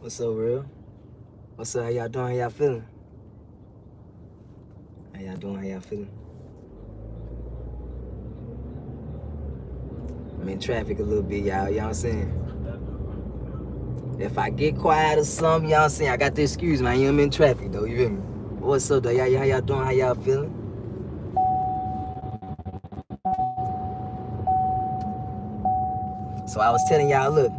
What's up, real? What's up? How y'all doing? How y'all feeling? How y'all doing? How y'all feeling? I'm in traffic a little bit, y'all. You know what I'm saying? If I get quiet or something, y'all saying I got the excuse, man. I'm in traffic though. You feel me? What's up, though? How y'all doing? How y'all feeling? So I was telling y'all, look,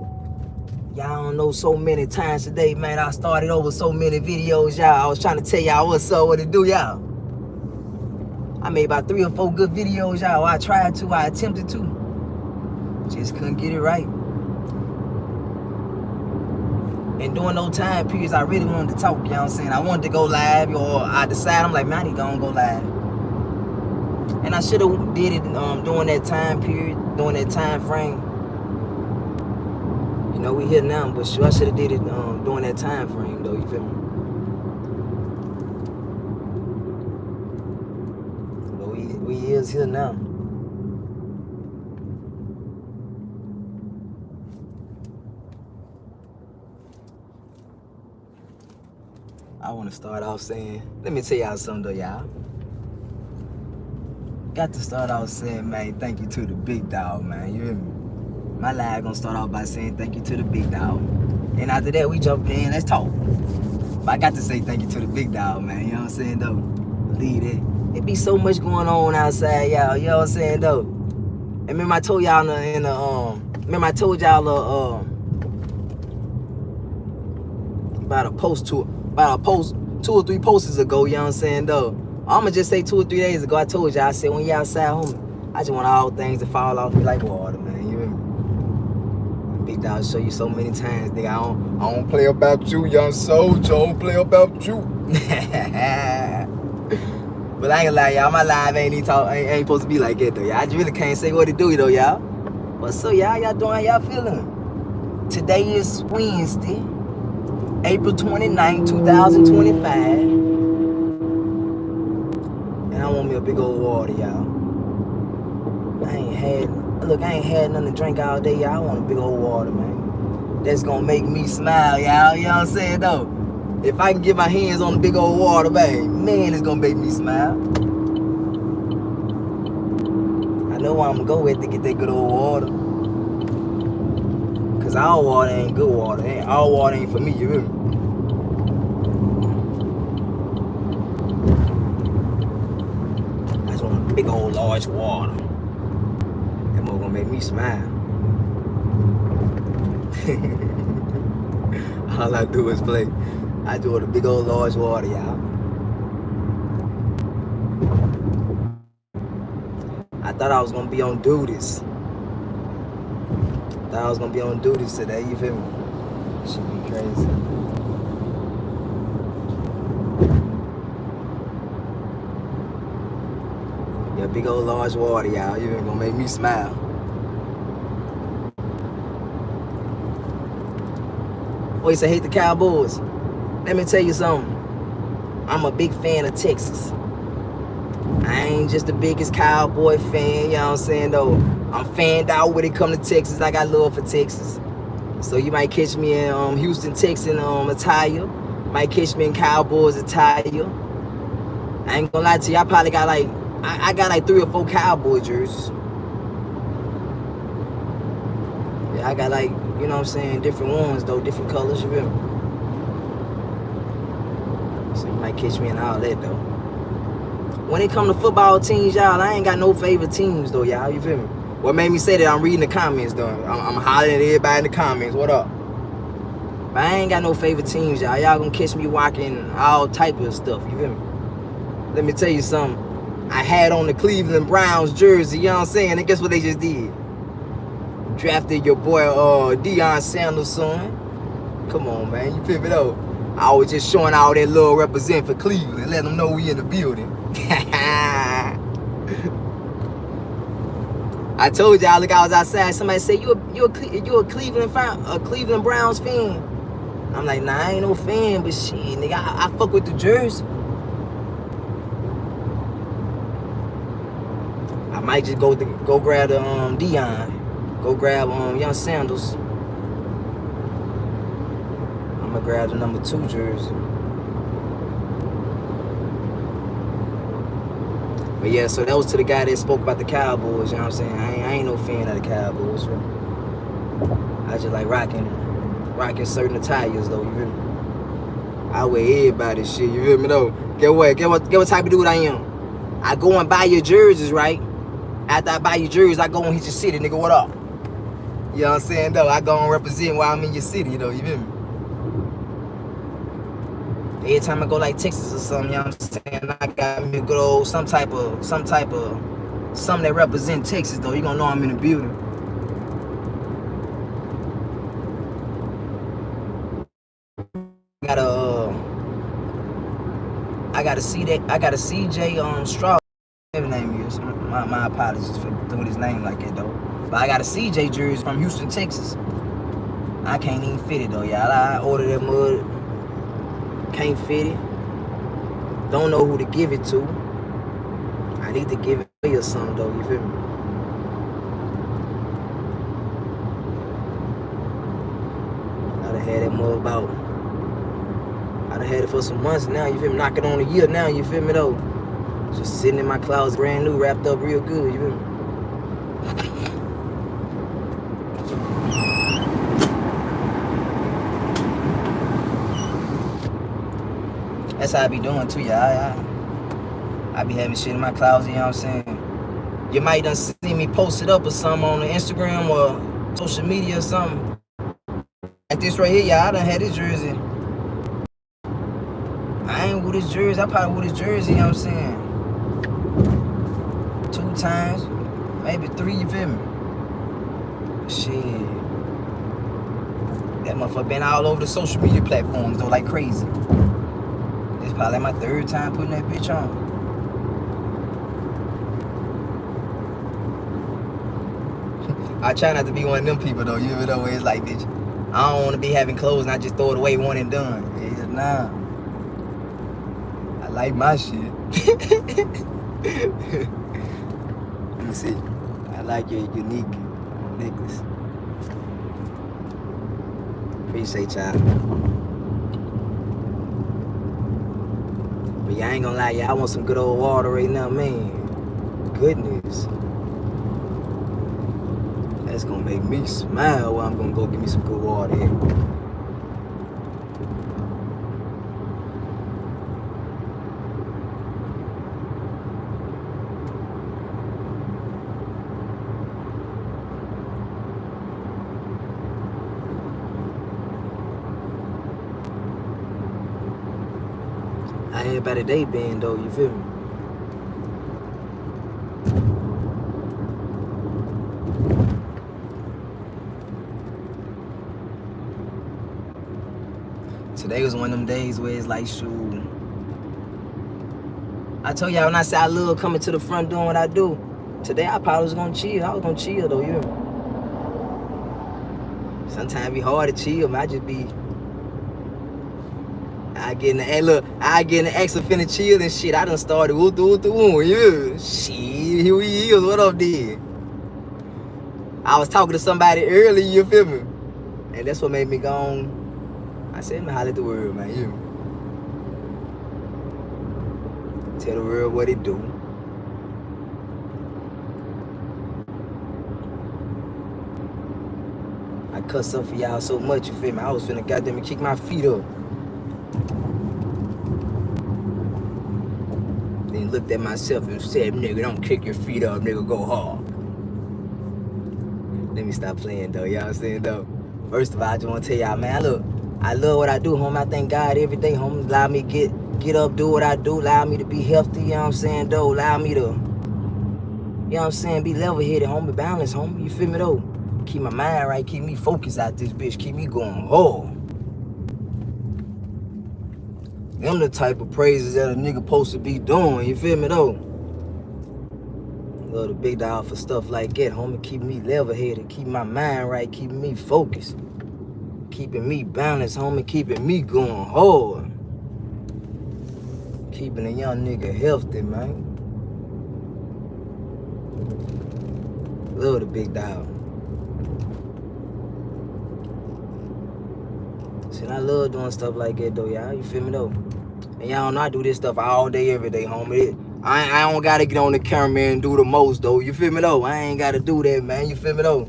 y'all don't know so many times today, man. I started over so many videos, y'all. I was trying to tell y'all what's up, what to do, y'all. I made about 3 or 4 good videos, y'all. I tried to, I attempted to. Just couldn't get it right. And during those time periods, I really wanted to talk, you know what I'm saying? I wanted to go live, or I decided, I'm like, man, I need to go live. And I should have did it during that time period, during that time frame. You know, we here now, but sure, I should have did it during that time frame, though, you feel me? But we is here now. I want to start off saying, let me tell y'all something, though, y'all. Got to start off saying, man, thank you to the big dog, man, you hear me? My live gonna start off by saying thank you to the big dog. And after that, we jump in, let's talk. But I got to say thank you to the big dog, man, you know what I'm saying, though? Believe it. It be so much going on outside, y'all, you know what I'm saying, though? And remember I told y'all remember I told y'all about a post 2 or 3 posts ago, you know what I'm saying, though? I'ma just say 2 or 3 days ago, I told y'all, I said, when you outside, homie, I just want all things to fall off me like water, man, you hear me? Big dog show you so many times, nigga, I don't play about you, young soldier, I don't play about you. But I ain't gonna lie, y'all, my live ain't supposed to be like that, though, y'all. I just really can't say what to do, though, y'all. But so, y'all doing, how y'all feeling? Today is Wednesday, April 29, 2025. And I want me a big old water, y'all. I ain't had nothing to drink all day, y'all. I want a big old water, man. That's gonna make me smile, y'all. You know what I'm saying, though? If I can get my hands on the big old water, man, it's gonna make me smile. I know where I'm gonna go with to get that good old water. Cause all water ain't good water. All water ain't for me, you hear me? I just want a big old large water. That more gonna make me smile. All I do is play. I do it a big old large water, y'all. I thought I was gonna be on duties. Today, you feel me? Should be crazy. Yeah, big old large water, y'all. You ain't gonna make me smile. Oh, you say hate the Cowboys? Let me tell you something. I'm a big fan of Texas. I ain't just the biggest Cowboy fan, you know what I'm saying, though. I'm fanned out when it come to Texas. I got love for Texas. So you might catch me in Houston, Texas attire. Might catch me in Cowboys attire. I ain't gonna lie to you, I probably got I got like 3 or 4 Cowboy jerseys. Yeah, I got like, you know what I'm saying, different ones though, different colors, you feel me? So you might catch me in all that though. When it come to football teams, y'all, I ain't got no favorite teams though, y'all, you feel me? What made me say that, I'm reading the comments though. I'm hollering at everybody in the comments, what up? But I ain't got no favorite teams, y'all. Y'all gonna catch me walking all type of stuff, you feel me? Let me tell you something. I had on the Cleveland Browns jersey, you know what I'm saying? And guess what they just did? Drafted your boy Deion Sanders' son. Come on, man, you feel me though? I was just showing all that love represent for Cleveland, let them know we in the building. I told y'all, look, I was outside. Somebody said, you a Cleveland fan, a Cleveland Browns fan? I'm like, nah, I ain't no fan, but shit, nigga, I fuck with the jersey. I might just go grab the Deion, go grab young Sanders. I'm I'ma grab the number 2 jersey. But yeah, so that was to the guy that spoke about the Cowboys, you know what I'm saying? I ain't no fan of the Cowboys, right? I just like rocking certain attires though, you feel me? I wear everybody's shit, you feel me though? Get what type of dude I am. I go and buy your jerseys, right? After I buy your jerseys, I go and hit your city, nigga, what up? You know what I'm saying though? I go and represent while I'm in your city, though, you feel me? Every time I go like Texas or something, you know what I'm saying? I got me a good old something that represent Texas though. You gonna know I'm in the building. I got a CJ Straw. Whatever name is. My apologies for doing his name like that though. But I got a CJ jersey from Houston, Texas. I can't even fit it though, y'all. I ordered that mud. Can't fit it. Don't know who to give it to. I need to give it away or something though, you feel me? I done had that mud about. I done had it for some months now, you feel me? Knocking on a year now, you feel me though? Just sitting in my closet, brand new, wrapped up real good, you feel me? That's how I be doing too, y'all. I be having shit in my closet, you know what I'm saying? You might done see me post it up or something on the Instagram or social media or something. Like this right here, y'all, I done had this jersey. I ain't with this jersey, I probably with this jersey, you know what I'm saying? 2 times, maybe 3, you feel me? Shit. That motherfucker been all over the social media platforms though, like crazy. It's probably like my 3rd time putting that bitch on. I try not to be one of them people though, you know, where it's like, bitch, I don't want to be having clothes and I just throw it away one and done. It's just, nah. I like my shit. Let me see. I like your unique necklace. Appreciate y'all. But yeah, I ain't gonna lie, y'all. I want some good old water right now, man. Goodness. That's gonna make me smile while I'm gonna go get me some good water here. How everybody day been though, you feel me? Today was one of them days where it's like, shoot. I told y'all when I said I love coming to the front doing what I do. Today I probably was gonna chill. I was gonna chill though, you know. Sometimes it be hard to chill, man. I just be. I get in the extra finna chill and shit. I done started yeah. Shit, here we is. What up, there? I was talking to somebody earlier, you feel me? And that's what made me go on. I said, let me holler at the world, man. You tell the world what it do. I cuss up for y'all so much, you feel me? I was finna goddamn kick my feet up. Then looked at myself and said, nigga, don't kick your feet up, nigga, go hard. Let me stop playing though, y'all saying though. First of all, I just wanna tell y'all, man, look, I love what I do, homie. I thank God every day, homie. Allow me to get up, do what I do. Allow me to be healthy, you know what I'm saying, though. Allow me to, you know what I'm saying, be level-headed, homie, balanced, homie. You feel me, though? Keep my mind right, keep me focused out this bitch, keep me going hard. Them the type of praises that a nigga supposed to be doing, you feel me, though? Love the big dog for stuff like that, homie. Keep me level-headed, keep my mind right, keeping me focused. Keeping me balanced, homie, keeping me going hard. Keeping a young nigga healthy, man. Love the big dog. See, I love doing stuff like that though, y'all. You feel me though? And y'all know I do this stuff all day, every day, homie. I don't gotta get on the camera and do the most though. You feel me though? I ain't gotta do that, man. You feel me though?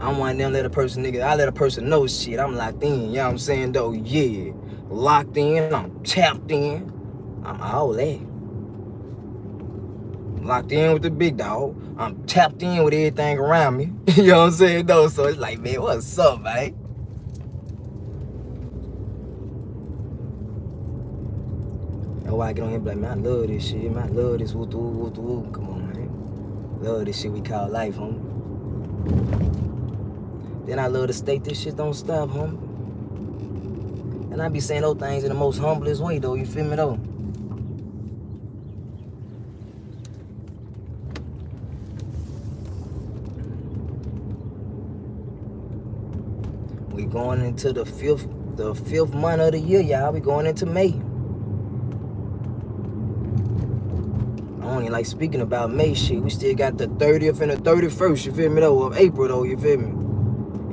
I'm one of them let a person, nigga. I let a person know shit. I'm locked in. You know what I'm saying though? Yeah, locked in. I'm tapped in. I'm all that. Locked in with the big dog. I'm tapped in with everything around me. You know what I'm saying though? So it's like, man, what's up, man? That's why I get on here and be like, man, I love this shit. Man, I love this woo woo woo. Come on, man. Love this shit we call life, homie. Then I love to state this shit don't stop, homie. And I be saying those things in the most humblest way, though. You feel me, though? We going into the fifth month of the year, y'all. We going into May. I don't even like speaking about May shit. We still got the 30th and the 31st, you feel me, though, of April, though, you feel me?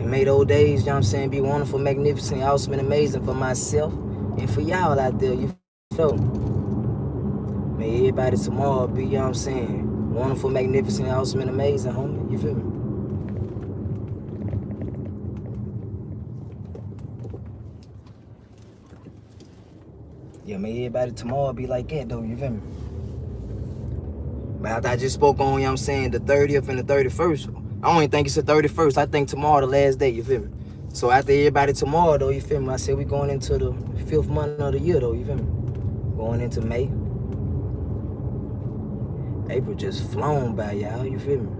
And may those days, you know what I'm saying, be wonderful, magnificent, awesome, and amazing for myself and for y'all out there, you feel me? May everybody tomorrow be, you know what I'm saying, wonderful, magnificent, awesome, and amazing, homie, you feel me? Yeah, may everybody tomorrow be like that, though, you feel me? But after I just spoke on, you know what I'm saying, the 30th and the 31st, I don't even think it's the 31st. I think tomorrow the last day, you feel me? So after everybody tomorrow, though, you feel me? I said we going into the 5th month of the year, though, you feel me? Going into May. April just flown by, y'all, you feel me?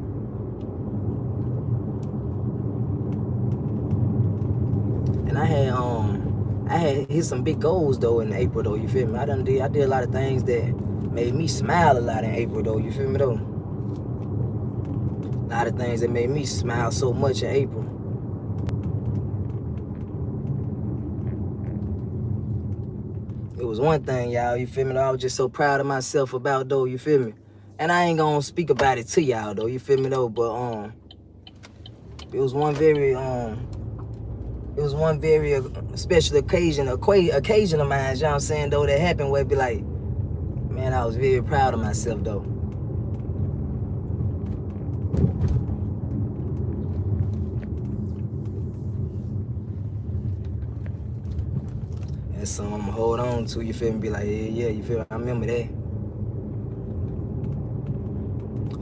And I had hit some big goals, though, in April, though, you feel me? I did a lot of things that made me smile a lot in April, though, you feel me, though? A lot of things that made me smile so much in April. It was one thing, y'all, you feel me, though? I was just so proud of myself about, though, you feel me? And I ain't gonna speak about it to y'all, though, you feel me, though? But, it was one very special occasion of mine, you know what I'm saying, though, that happened where it be like, man, I was very proud of myself, though. And so I'm gonna hold on to, you feel me, be like, yeah, you feel me, I remember that.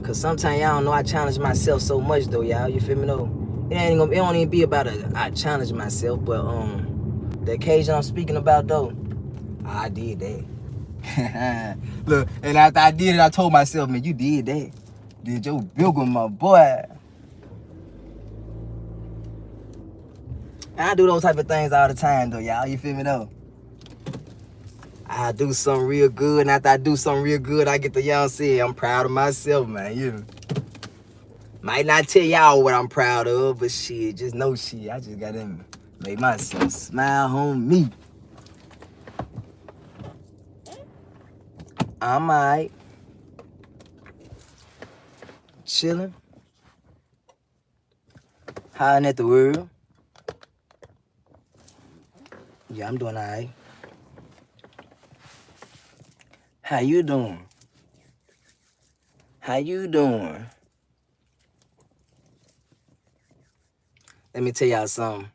Cause sometimes y'all don't know I challenge myself so much, though, y'all, you feel me, though? It don't even be about I challenge myself, but the occasion I'm speaking about, though, I did that. Look, and after I did it, I told myself, man, you did that. Did your big one, my boy. And I do those type of things all the time, though, y'all. You feel me, though? I do something real good, and after I do something real good, I get to y'all say, I'm proud of myself, man. You might not tell y'all what I'm proud of, but shit, just know shit. I just got to make myself smile on me. I'm alright. Chilling. Hiding at the world. Yeah, I'm doing alright. How you doing? How you doing? Let me tell y'all something.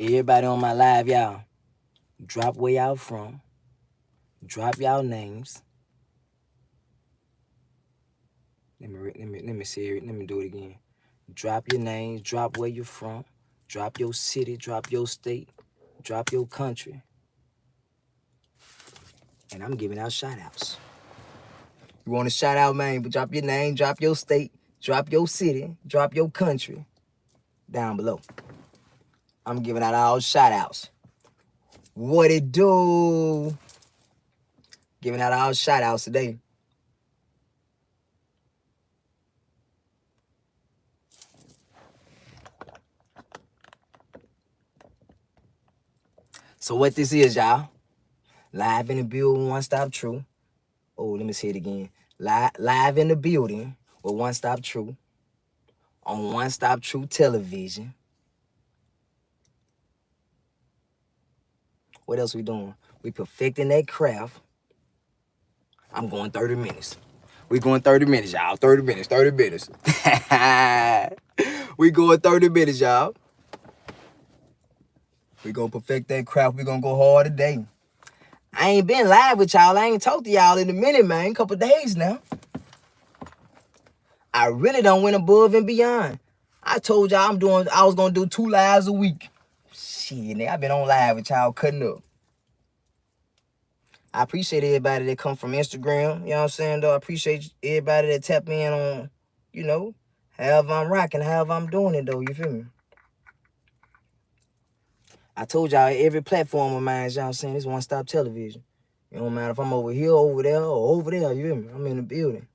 Everybody on my live, y'all, drop where y'all from. Drop y'all names. Let me see it. Let me do it again. Drop your names. Drop where you're from. Drop your city. Drop your state. Drop your country. And I'm giving out shout outs. You want a shout out, man? But drop your name. Drop your state. Drop your city. Drop your country. Down below. I'm giving out all shout outs. What it do? Giving out all shout outs today. So what this is, y'all? Live in the building, OneStopTru. Oh, let me say it again. Live in the building with OneStopTru on OneStopTru television. What else we doing? We perfecting that craft. I'm going 30 minutes. We going 30 minutes, y'all. 30 minutes, 30 minutes. We going 30 minutes, y'all. We gonna perfect that craft. We gonna go hard today. I ain't been live with y'all. I ain't talked to y'all in a minute, man. Couple days now. I really done went above and beyond. I told y'all I was gonna do 2 lives a week. Shit, nigga, I been on live with y'all cutting up. I appreciate everybody that come from Instagram. You know what I'm saying, though? I appreciate everybody that tap in on, you know, however I'm rocking, however I'm doing it, though. You feel me? I told y'all every platform of mine, y'all saying, it's one-stop television. It don't matter if I'm over here, over there, or over there, you hear me? I'm in the building.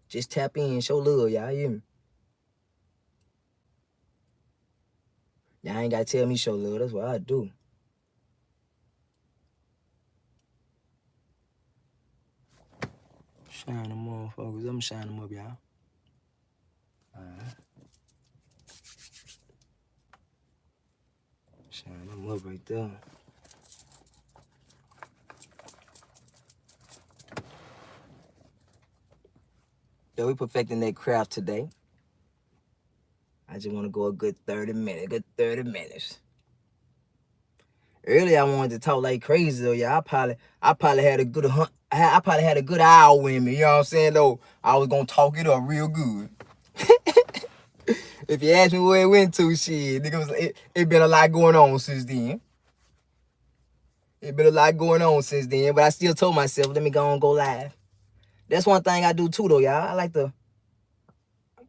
Just tap in, show love, y'all, you hear me? Y'all ain't gotta tell me show love, that's what I do. Shine them motherfuckers, I'm shining them up, y'all. Shine them up right there. Yeah, we perfecting that craft today. I just want to go a good 30 minutes. Earlier, I wanted to talk like crazy though. Yeah, I probably had a good I probably had a good hour with me. You know what I'm saying though? I was gonna talk it up real good. If you ask me where it went to, shit, nigga, it been a lot going on since then. It been a lot going on since then, but I still told myself, let me go live. That's one thing I do too though, y'all. I like to,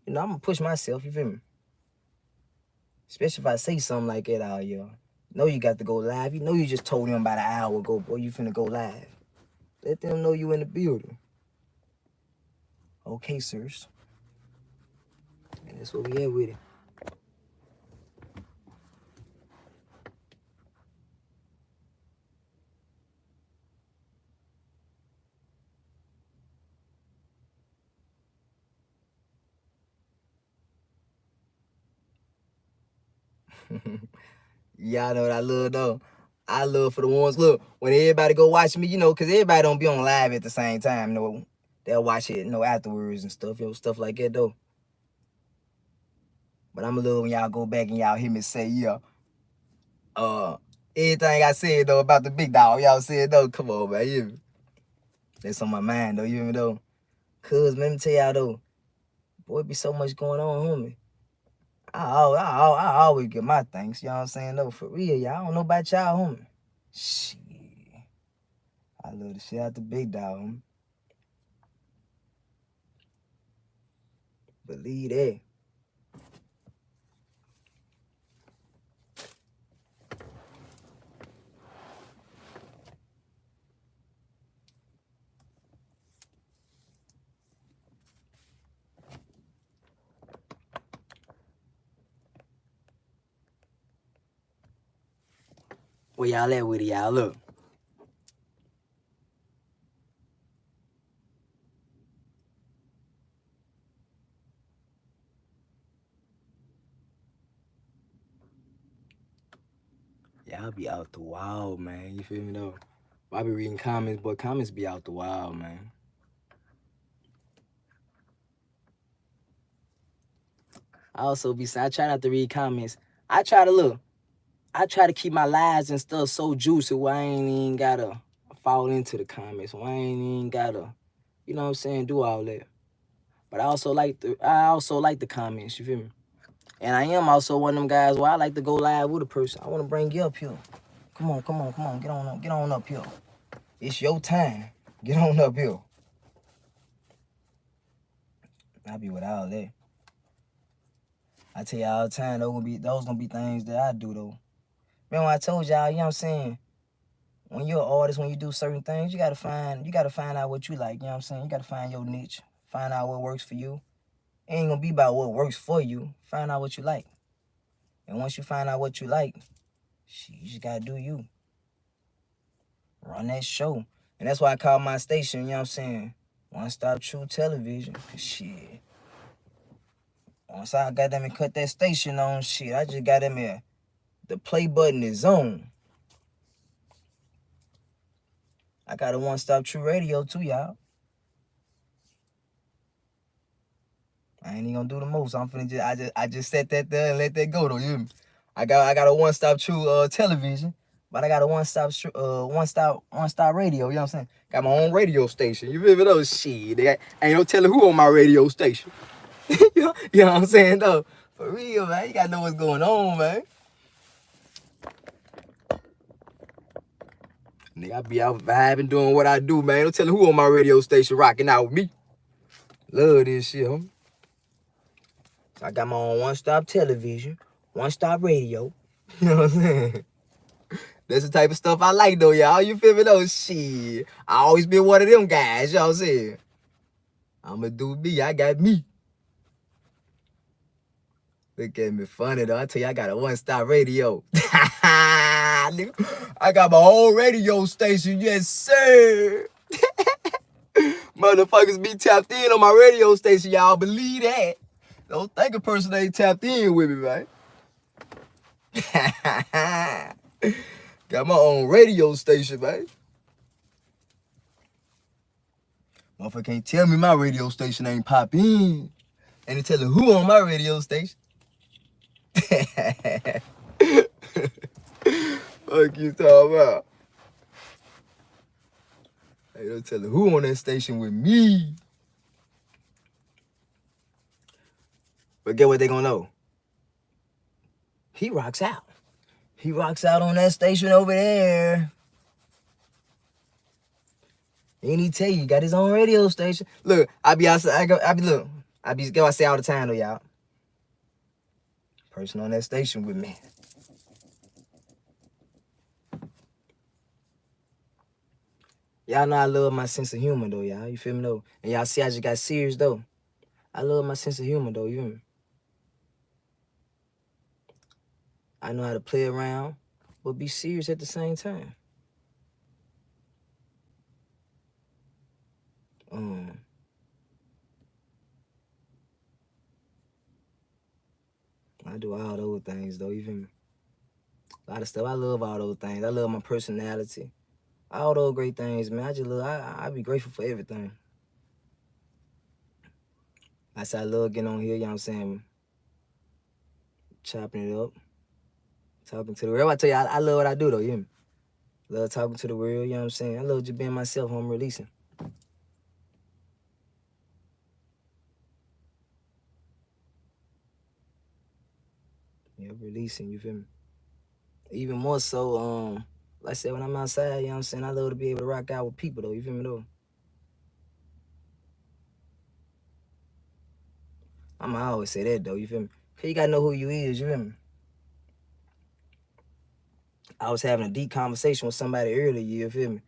you know, I'm gonna push myself. You feel me? Especially if I say something like that out here. Know you got to go live. You know you just told them about an hour ago, boy, you finna go live. Let them know you in the building. Okay, sirs. And that's what we at with it. Y'all know what I love though. I love for the ones, look, when everybody go watch me, you know, because everybody don't be on live at the same time, you know. They'll watch it, you know, afterwards and stuff, you know, stuff like that though. But I'm a little when y'all go back and y'all hear me say, yeah, everything I said though about the big dog, y'all said though, come on, man, you hear me? That's on my mind though, you hear me though? Cause let me tell y'all though, boy, be so much going on, homie. I always get my thanks, you know what I'm saying though, for real, y'all. I don't know about y'all, homie. Shit. I love the shit out the big dog, homie. Believe that. Where y'all at with it, y'all? Look. Y'all be out the wild, man. You feel me though? I be reading comments, but comments be out the wild, man. I also be saying, I try not to read comments. I try to keep my lives and stuff so juicy where I ain't even gotta fall into the comments. Where I ain't even gotta, you know what I'm saying, do all that. But I also like the comments, you feel me? And I am also one of them guys where I like to go live with a person. I want to bring you up here. Come on. Get on up here. It's your time. Get on up here. I be with all that. I tell y'all all the time, those gonna be things that I do though. Remember I told y'all, you know what I'm saying? When you're an artist, when you do certain things, you gotta find out what you like, you know what I'm saying? You gotta find your niche, find out what works for you. It ain't gonna be about what works for you. Find out what you like. And once you find out what you like, shit, you just gotta do you. Run that show. And that's why I call my station, you know what I'm saying? OneStopTru Television. Cause shit. Once I got them and cut that station on, shit, I just got them here. The play button is on. I got a OneStopTru Radio too, y'all. I ain't even gonna do the most. I'm finna I just set that there and let that go though. You hear me? I got a OneStopTru television, but I got a one stop radio. You know what I'm saying? Got my own radio station. You feel me though? Shit, ain't no telling who on my radio station. You know what I'm saying though? For real, man. You gotta know what's going on, man. Nigga, I be out vibing, doing what I do, man. Don't tell who on my radio station rocking out with me. Love this shit, homie. So I got my own one-stop television, one-stop radio. You know what I'm saying? That's the type of stuff I like, though, y'all. You feel me, though? Shit. I always been one of them guys, y'all saying. I'ma do me. I got me. Look at me funny, though. I tell you, I got a one-stop radio. I got my own radio station, yes, sir. Motherfuckers be tapped in on my radio station, y'all. Believe that. Don't think a person ain't tapped in with me, man. Got my own radio station, man. Motherfucker can't tell me my radio station ain't pop in. Ain't telling who on my radio station. Fuck you talking about? Ain't no telling who on that station with me. But get what they gonna know? He rocks out. He rocks out on that station over there. Ain't he tell you, he got his own radio station? Look, I be outside. I say all the time though, y'all. Person on that station with me. Y'all know I love my sense of humor though, y'all. You feel me though? And y'all see I just got serious though. I love my sense of humor though, you feel me? I know how to play around, but be serious at the same time. I do all those things though, you feel me? A lot of stuff. I love all those things. I love my personality. All those great things, man. I be grateful for everything. I said I love getting on here, you know what I'm saying? Chopping it up. Talking to the world. I tell you, I love what I do though, you hear me? Love talking to the world, you know what I'm saying? I love just being myself when I'm releasing. Yeah, releasing, you feel me? Even more so, like I said, when I'm outside, you know what I'm saying? I love to be able to rock out with people though, you feel me though? I'ma always say that though, you feel me? Cause you gotta know who you is, you feel me? I was having a deep conversation with somebody earlier, you feel me?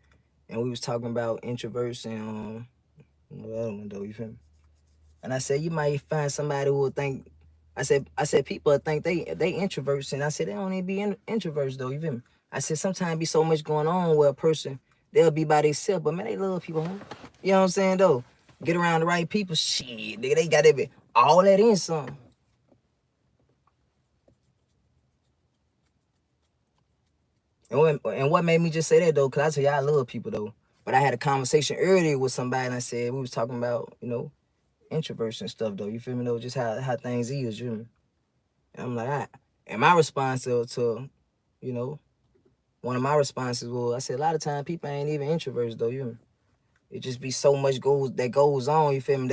And we was talking about introverts and the other one though, you feel me? And I said you might find somebody who will think I said people think they introverts, and I said they don't even be introverts though, you feel me? I said sometimes be so much going on where a person they'll be by themselves, but man, they love people, huh? You know what I'm saying though? Get around the right people, shit, nigga, they got all that in some. And what made me just say that though, cause I tell you I love people though. But I had a conversation earlier with somebody and I said we was talking about, you know, introverts and stuff though. You feel me though? Just how things is, you know. And I'm like, and my response to, you know, one of my responses was I said a lot of times people ain't even introverts though, you know. It just be so much goes on, you feel me,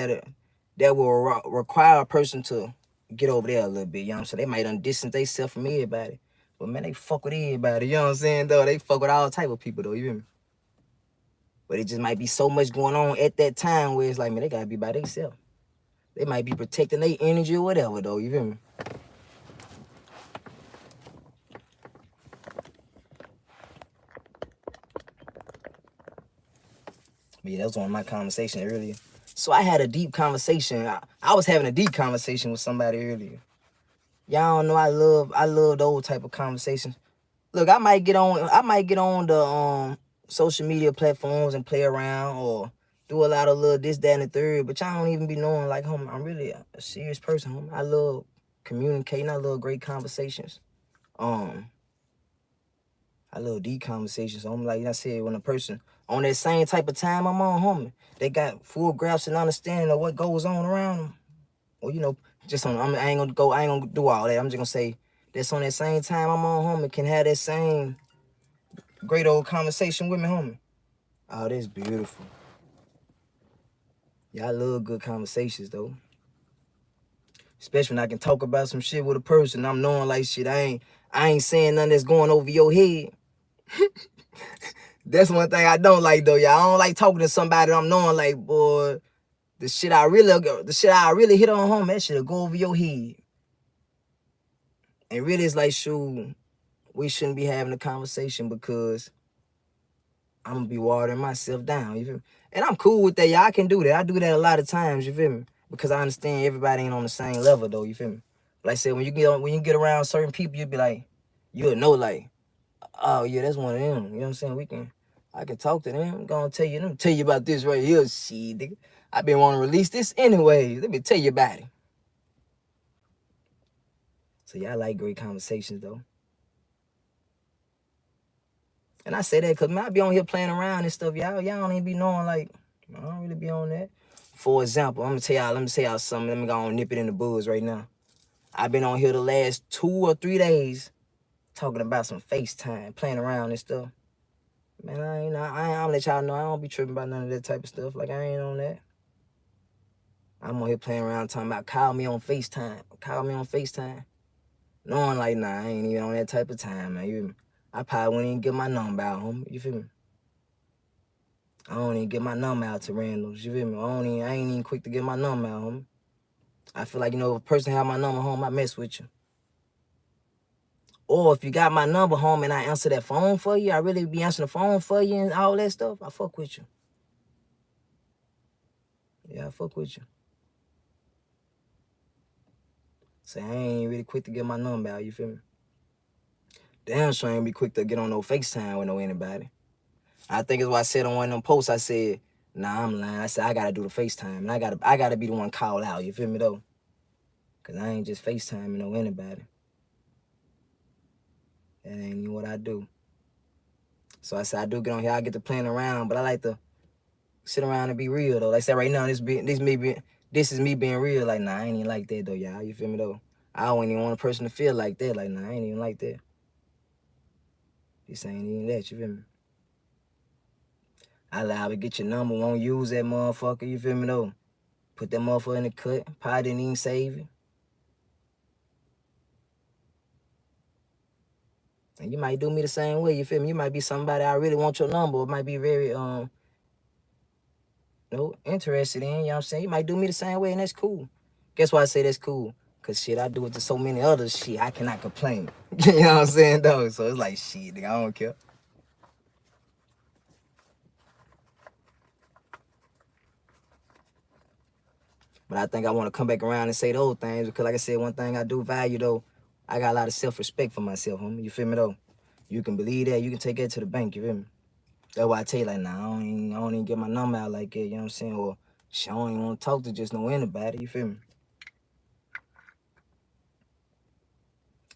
that will require a person to get over there a little bit, you know what I'm saying? They might distance themselves from everybody. But man, they fuck with everybody, you know what I'm saying, though? They fuck with all type of people, though, you hear me? But it just might be so much going on at that time where it's like, man, they gotta be by themselves. They might be protecting their energy or whatever, though, you feel me? But yeah, that was one of my conversations earlier. So I had a deep conversation. I was having a deep conversation with somebody earlier. Y'all know I love those type of conversations. Look, I might get on the social media platforms and play around or do a lot of little this, that, and the third, but y'all don't even be knowing like, homie, I'm really a serious person, homie. I love communicating, I love great conversations. I I love deep conversations. So I'm like I said, when a person on that same type of time I'm on, homie, they got full grasp and understanding of what goes on around them. Or just on. I ain't gonna do all that. I'm just gonna say that's on that same time I'm on, homie, can have that same great old conversation with me, homie. Oh, that's beautiful. Yeah, I love good conversations though. Especially when I can talk about some shit with a person. I'm knowing like shit. I ain't saying nothing that's going over your head. That's one thing I don't like though, y'all. I don't like talking to somebody I'm knowing like, boy, the shit I really hit on home, that shit'll go over your head. And really it's like, shoot, we shouldn't be having a conversation because I'm gonna be watering myself down, you feel me? And I'm cool with that, y'all. I can do that. I do that a lot of times, you feel me? Because I understand everybody ain't on the same level though, you feel me? Like I said, when you get around certain people, you'll be like, you'll know like, oh yeah, that's one of them. You know what I'm saying? I can talk to them. I'm gonna tell you, let me tell you about this right here. Shit, nigga. I been wanting to release this anyway. Let me tell you about it. So yeah, I like great conversations though. And I say that because I be on here playing around and stuff. Y'all don't even be knowing like, I don't really be on that. For example, let me tell y'all something. Let me go and nip it in the buzz right now. I've been on here the last 2 or 3 days talking about some FaceTime, playing around and stuff. Man, I'll let y'all know I don't be tripping about none of that type of stuff. Like, I ain't on that. I'm on here playing around talking about call me on FaceTime. Knowing like, nah, I ain't even on that type of time, man. I probably wouldn't even get my number out, homie. You feel me? I don't even get my number out to randoms. You feel me? I ain't even quick to get my number out, homie. I feel like, if a person have my number home, I mess with you. Or if you got my number home and I answer that phone for you, I really be answering the phone for you and all that stuff, I fuck with you. Yeah, I fuck with you. So I ain't really quick to get my number out, you feel me? Damn sure ain't be quick to get on no FaceTime with no anybody. I think it's why I said on one of them posts, I said, nah, I'm lying. I said, I gotta do the FaceTime. And I gotta be the one call out, you feel me though? Cause I ain't just FaceTiming no anybody. That ain't even what I do. So I said, I do get on here, I get to playing around, but I like to sit around and be real though. Like I said, right now, this is me being real. Like, nah, I ain't even like that though, y'all. You feel me though? I don't even want a person to feel like that. Like, nah, I ain't even like that. This ain't even that, you feel me? I allow to get your number, won't use that motherfucker, you feel me though? Put that motherfucker in the cut, probably didn't even save it. And you might do me the same way, you feel me? You might be somebody I really want your number, or might be very interested in, you know what I'm saying? You might do me the same way, and that's cool. Guess why I say that's cool? Cause shit, I do it to so many others, shit, I cannot complain. You know what I'm saying though? So it's like shit, nigga, I don't care. But I think I want to come back around and say those things because, like I said, one thing I do value, though, I got a lot of self-respect for myself, homie. You feel me, though? You can believe that. You can take that to the bank, you feel me? That's why I tell you, like, nah, I don't even get my number out like that, you know what I'm saying? Or, shit, I don't even want to talk to just no anybody, you feel me?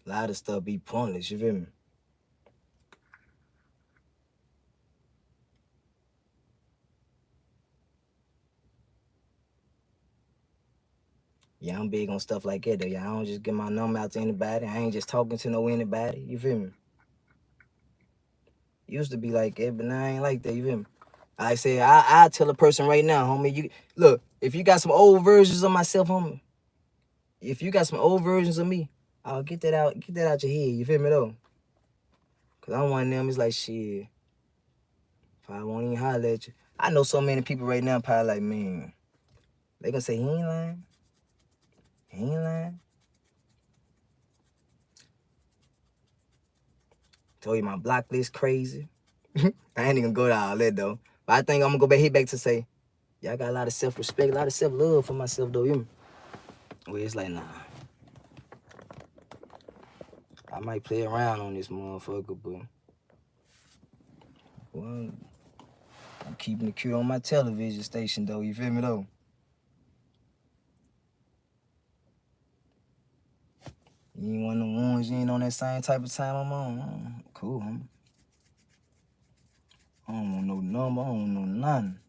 A lot of stuff be pointless, you feel me? Yeah, I'm big on stuff like that, though. Yeah, I don't just get my number out to anybody. I ain't just talking to no anybody, you feel me? Used to be like that, but now I ain't like that, you feel me? I say, I tell a person right now, homie, you look, if you got some old versions of myself, homie, if you got some old versions of me, I'll get that out your head, you feel me though? Cause I'm one of them, it's like shit. If I won't even holler at you. I know so many people right now probably like, man, they gonna say he ain't lying. He ain't lying. Told you my block list crazy. I ain't even gonna go to all that though. But I think I'm gonna hit back to say, yeah, I got a lot of self-respect, a lot of self-love for myself though, you know? Where it's like, nah. I might play around on this motherfucker, but well, I'm keeping it cute on my television station though, you feel me though? You ain't one of the ones, you ain't on that same type of time I'm on. Cool, homie. I don't want no number. I don't know nothing.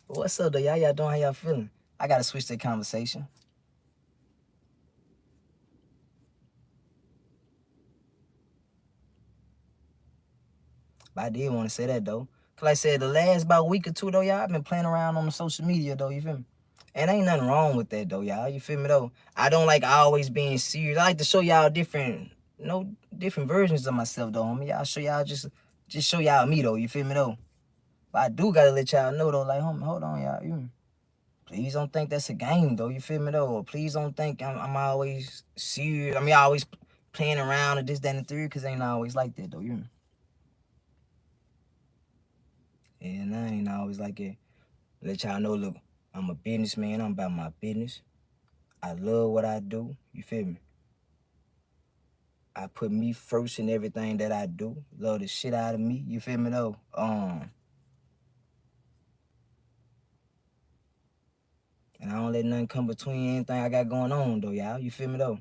What's up, though? Y'all doing? How y'all feeling? I gotta switch the conversation. But I did want to say that, though. Cause like I said, the last about week or two, though, y'all, I've been playing around on the social media, though, you feel me? And ain't nothing wrong with that, though, y'all, you feel me, though? I don't like always being serious. I like to show y'all different versions of myself, though, homie. Y'all show y'all just show y'all me, though, you feel me, though? But I do gotta let y'all know, though, like, homie, hold on, y'all. Please don't think that's a game, though, you feel me, though? Or please don't think I'm always serious. I mean, always playing around or this, that, and the third, because ain't always like that, though, you know? And I ain't always like it. Let y'all know, look, I'm a businessman. I'm about my business. I love what I do. You feel me? I put me first in everything that I do. Love the shit out of me. You feel me, though? And I don't let nothing come between anything I got going on, though, y'all. You feel me, though?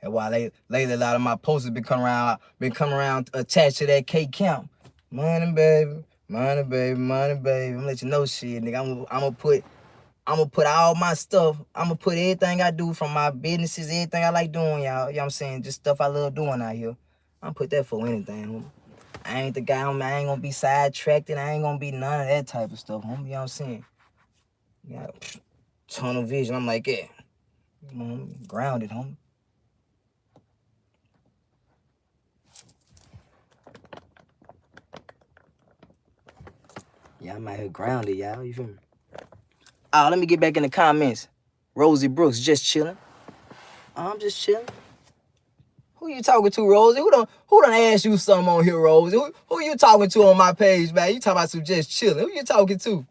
And while lately a lot of my posters been coming around attached to that K count. Money, baby. Money, baby. Money, baby. I'm gonna let you know shit, nigga. I'm gonna put all my stuff. I'm gonna put everything I do from my businesses, everything I like doing, y'all. You know what I'm saying? Just stuff I love doing out here. I'm gonna put that for anything, homie. I ain't the guy, homie. I ain't gonna be sidetracked and I ain't gonna be none of that type of stuff, homie. You know what I'm saying? You got tunnel vision. I'm like, yeah. You know, grounded, homie. Yeah, I'm out here grounded, y'all. You feel me? Oh, let me get back in the comments. Rosie Brooks, just chilling. I'm just chilling. Who you talking to, Rosie? Who done asked you something on here, Rosie? Who you talking to on my page, man? You talking about some just chilling. Who you talking to?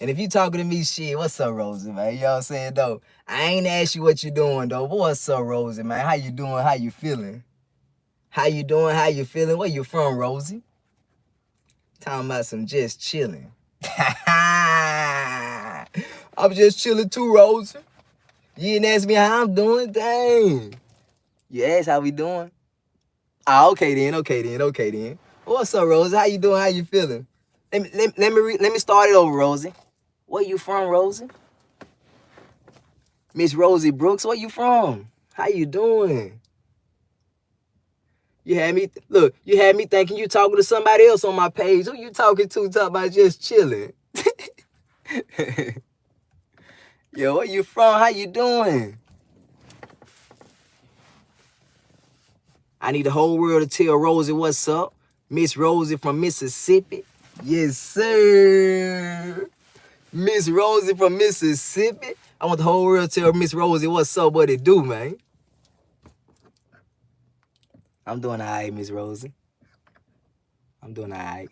And if you talking to me, shit, what's up, Rosie, man? You know what I'm saying, though? I ain't asked you what you doing, though. But what's up, Rosie, man? How you doing? How you feeling? How you doing? How you feeling? Where you from, Rosie? Talking about some just chilling. I'm just chilling too, Rosie. You didn't ask me how I'm doing? Dang. You asked how we doing? Ah, okay then. What's up, Rosie? How you doing? How you feeling? Let me start it over, Rosie. Where you from, Rosie? Miss Rosie Brooks, where you from? How you doing? You had me thinking you talking to somebody else on my page. Who you talking to? Talking about just chilling. Yo, where you from? How you doing? I need the whole world to tell Rosie what's up. Miss Rosie from Mississippi. Yes, sir. Miss Rosie from Mississippi. I want the whole world to tell Miss Rosie what's up, what it do, man. I'm doing all right, Miss Rosie. I'm doing all right.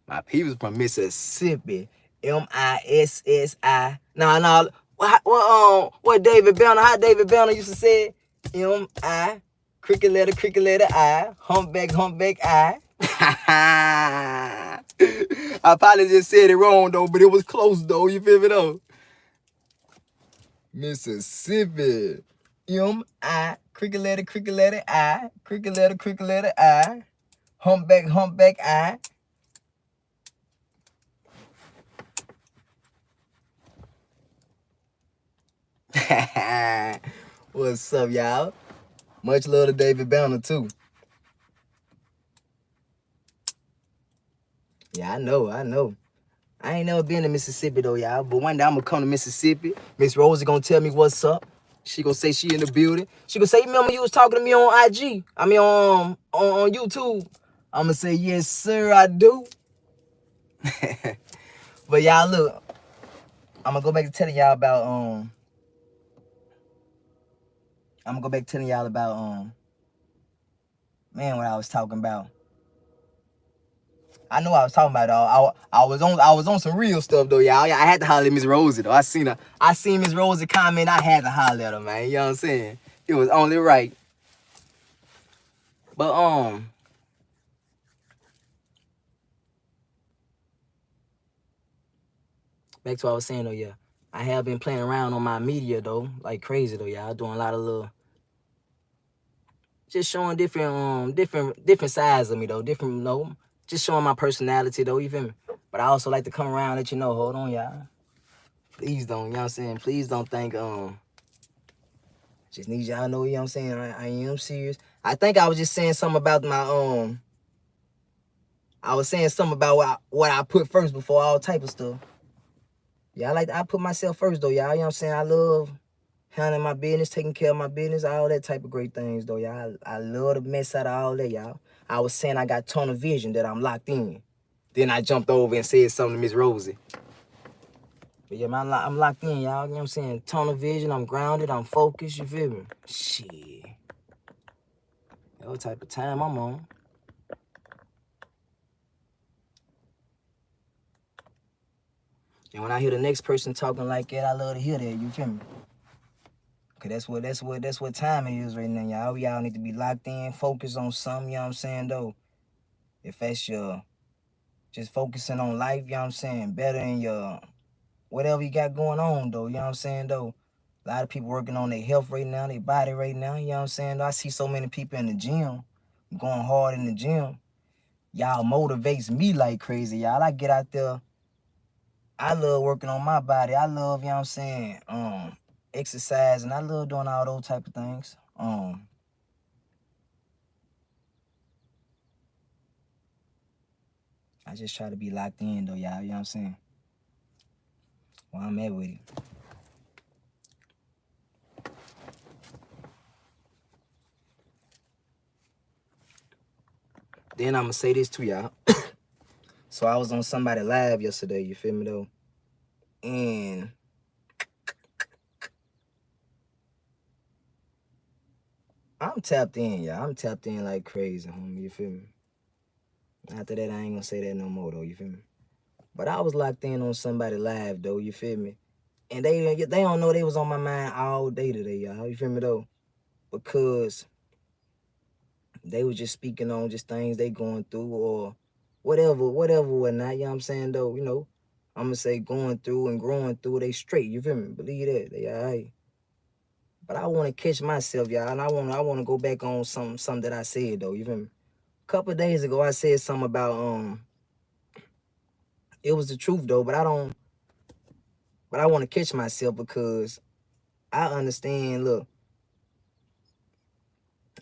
My people's from Mississippi. MISSI. No. What David Banner, how David Banner used to say it? M-I, cricket letter I, humpback I. I probably just said it wrong, though, but it was close, though. You feel me, though? Mississippi. M-I, cricket letter I, cricket letter I, humpback I. What's up, y'all? Much love to David Banner, too. Yeah, I know. I ain't never been to Mississippi, though, y'all. But one day I'm going to come to Mississippi. Miss Rosie going to tell me what's up. She going to say she in the building. She going to say, remember you was talking to me on IG? I mean, on YouTube. I'm going to say, yes, sir, I do. But y'all, look. I'm going to go back to telling y'all about, man, what I was talking about. I know what I was talking about, though. I was on some real stuff, though, y'all. I had to holler at Miss Rosie, though. I seen Miss Rosie comment. I had to holler at her, man. You know what I'm saying? It was only right. But back to what I was saying, though, yeah. I have been playing around on my media though, like crazy though, y'all. Doing a lot of little, just showing different sides of me though, different, just showing my personality though, you feel me? But I also like to come around and let you know, hold on, y'all. Please don't, you know what I'm saying? Please don't think, just need y'all know, you know what I'm saying? I am serious. I think I was just saying something about my, I was saying something about what I put first before all type of stuff. Yeah, I put myself first though, y'all, you know what I'm saying? I love handling my business, taking care of my business, all that type of great things though, y'all. I love the mess out of all that, y'all. I was saying I got tunnel vision, that I'm locked in. Then I jumped over and said something to Miss Rosie. But yeah, man, I'm locked in, y'all. You know what I'm saying? Tunnel vision, I'm grounded, I'm focused, you feel me? Shit. That what type of time I'm on. And when I hear the next person talking like that, I love to hear that, you feel me? Cause that's what time it is right now, y'all. We all need to be locked in, focused on something, you know what I'm saying, though. If that's your just focusing on life, you know what I'm saying, better in your whatever you got going on though, you know what I'm saying, though. A lot of people working on their health right now, their body right now, you know what I'm saying, though. I see so many people in the gym, going hard in the gym. Y'all motivates me like crazy, y'all. I get out there, I love working on my body. I love, you know what I'm saying, exercise, and I love doing all those type of things. I just try to be locked in though, y'all, you know what I'm saying? Well, I'm at with it. Then I'm gonna say this to y'all. So I was on somebody live yesterday, you feel me though? And I'm tapped in, y'all. I'm tapped in like crazy, homie, you feel me? After that, I ain't gonna say that no more though, you feel me? But I was locked in on somebody live though, you feel me? And they don't know they was on my mind all day today, y'all, you feel me though? Because they was just speaking on just things they going through or whatever, whatnot, you know what I'm saying though, you know? I'm gonna say going through and growing through, they straight, you feel me? Believe that, they all right. But I want to catch myself, y'all, and I want to go back on something that I said though, you feel me? A couple of days ago, I said something about it was the truth though, but I want to catch myself because I understand. Look,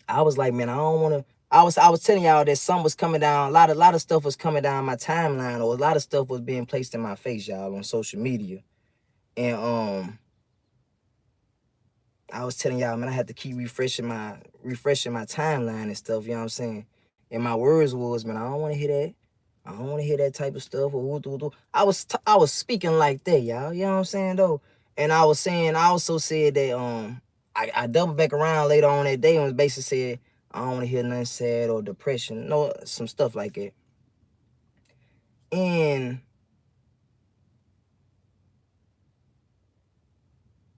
I was like, man, I don't want to. I was telling y'all that something was coming down. A lot of stuff was coming down my timeline, or a lot of stuff was being placed in my face, y'all, on social media, and I was telling y'all, man, I had to keep refreshing my timeline and stuff. You know what I'm saying? And my words was, man, I don't want to hear that. I don't want to hear that type of stuff. I was speaking like that, y'all. You know what I'm saying though? And I was saying, I also said that I doubled back around later on that day and basically said I don't want to hear nothing sad or depression, no, some stuff like that. And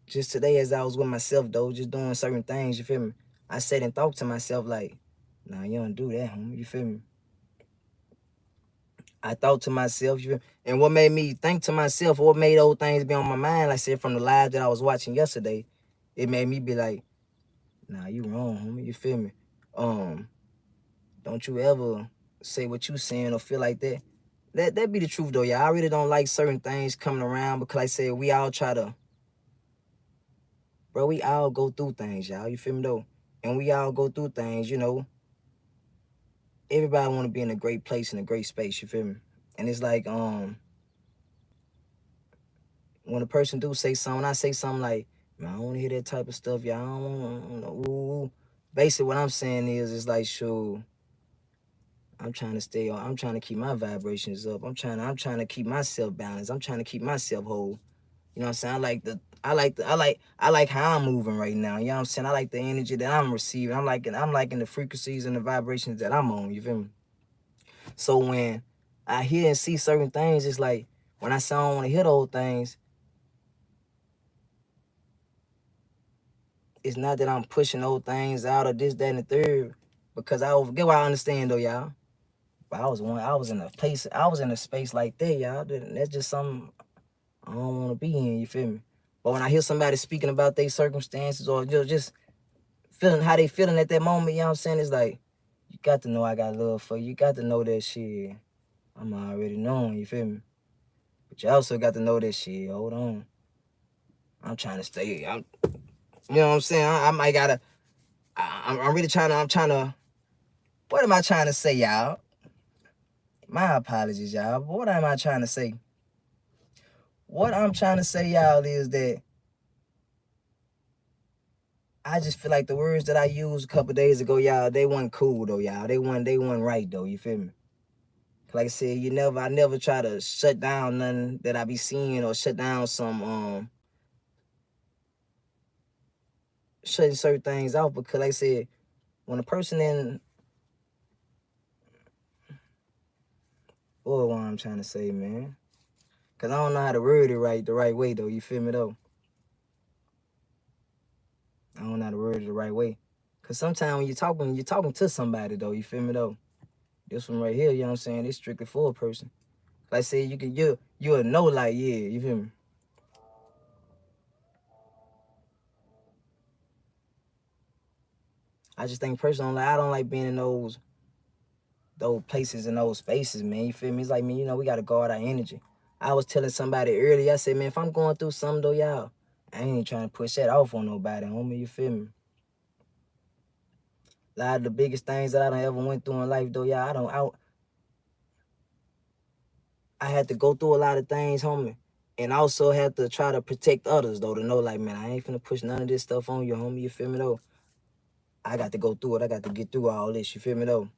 just today, as I was with myself though, just doing certain things, you feel me? I sat and thought to myself like, nah, you don't do that, homie. You feel me? I thought to myself, you feel me? And what made me think to myself, what made those things be on my mind, like I said, from the live that I was watching yesterday, it made me be like, nah, you wrong, homie. You feel me? Don't you ever say what you saying or feel like that. That be the truth though, y'all. I really don't like certain things coming around because like I said, we all try to, bro, we all go through things, y'all. You feel me though? And we all go through things, you know. Everybody want to be in a great place, in a great space, you feel me? And it's like, when a person do say something, I say something like, man, I don't want to hear that type of stuff, y'all. I don't want ooh. Basically, what I'm saying is, it's like, sure, I'm trying to stay on. I'm trying to keep my vibrations up. I'm trying to keep myself balanced. I'm trying to keep myself whole. You know what I'm saying? I like how I'm moving right now. You know what I'm saying? I like the energy that I'm receiving. I'm liking the frequencies and the vibrations that I'm on. You feel me? So when I hear and see certain things, it's like when I say I don't want to hear those things, it's not that I'm pushing those things out of this, that, and the third. Because get what I understand though, y'all. But I was in a space like that, y'all. That's just something I don't want to be in, you feel me? But when I hear somebody speaking about their circumstances or just feeling how they feeling at that moment, you know what I'm saying? It's like, you got to know I got love for you. You got to know that shit. I'm already knowing, you feel me? But you also got to know that shit. Hold on. I'm trying to stay. You know what I'm saying? I might gotta, I'm really trying to, what am I trying to say, y'all? My apologies, y'all. But what am I trying to say? What I'm trying to say, y'all, is that I just feel like the words that I used a couple days ago, y'all, they wasn't cool though, y'all. They wasn't right though, you feel me? Like I said, I never try to shut down nothing that I be seeing or shut down shutting certain things off, because like I said, when a person what I'm trying to say, man. Cause I don't know how to word it the right way though, you feel me though? I don't know how to word it the right way. Cause sometimes when you're talking to somebody though, you feel me though? This one right here, you know what I'm saying? It's strictly for a person. Like I said, you'll know, like, yeah, you feel me? I just think personally, I don't like being in those places and those spaces, man. You feel me? It's like, man, we gotta guard our energy. I was telling somebody earlier, I said, man, if I'm going through something though, y'all, I ain't trying to push that off on nobody, homie. You feel me? A lot of the biggest things that I done ever went through in life though, y'all, I had to go through a lot of things, homie. And also had to try to protect others though, to know like, man, I ain't finna push none of this stuff on you, homie. You feel me though? I got to go through it. I got to get through all this. You feel me though?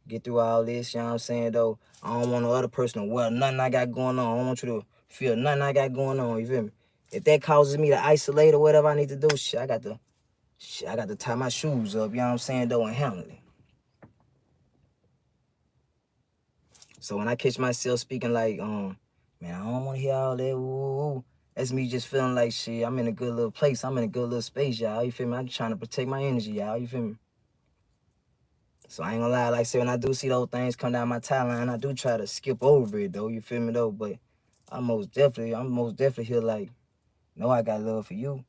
Get through all this, you know what I'm saying though? I don't want no other person to wear nothing I got going on. I don't want you to feel nothing I got going on, you feel me? If that causes me to isolate or whatever I need to do, I got to tie my shoes up, you know what I'm saying though, and handle it. So when I catch myself speaking like, man, I don't want to hear all that, ooh, that's me just feeling like shit, I'm in a good little place. I'm in a good little space, y'all, you feel me? I'm just trying to protect my energy, y'all, you feel me? So I ain't gonna lie, like I said, when I do see those things come down my timeline, I do try to skip over it though, you feel me though? But I'm most definitely here like, know I got love for you.